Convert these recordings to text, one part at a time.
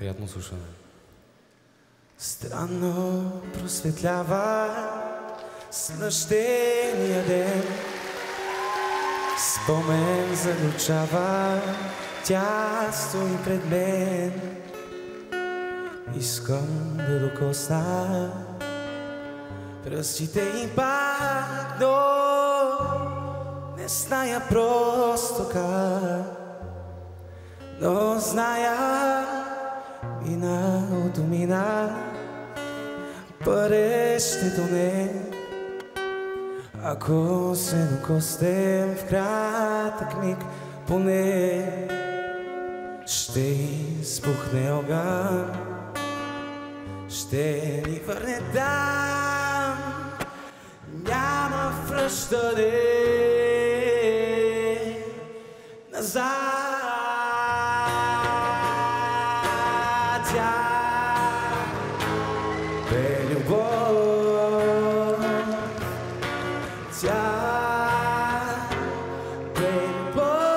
Приятно слушане. Странно просветлява смъщения ден, спомен залючава, тя стои пред мен. Искам да докосна пръстите и пак, но не зная просто как. Но зная, миналото мина, бъдещето не. Ако се докоснем в кратък миг, поне ще избухне огън, ще ни върне там. Няма връщане назад. Бе любов, тя бе любов,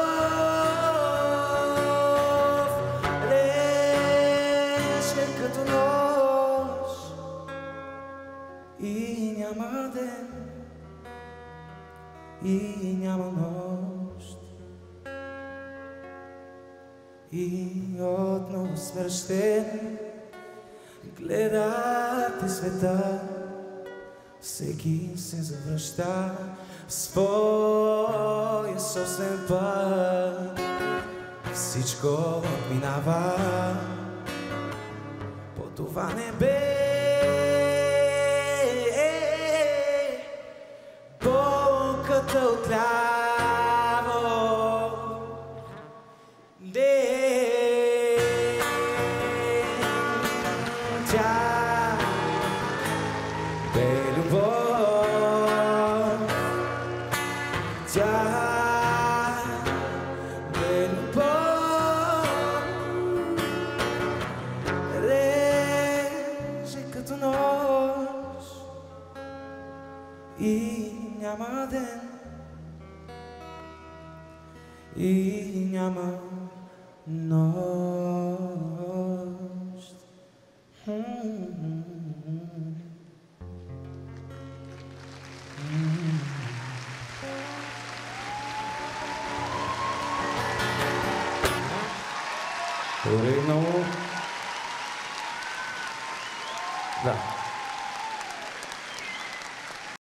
реже като нощ и няма ден, и няма нощ. И отново смърщен гледате света, всеки се завръща в своя собствен път. Всичко минава по това небе, болката отляво. Тя бе любов, тя бе любов, реже като нощ и няма ден, и няма нощ. Благодаря много.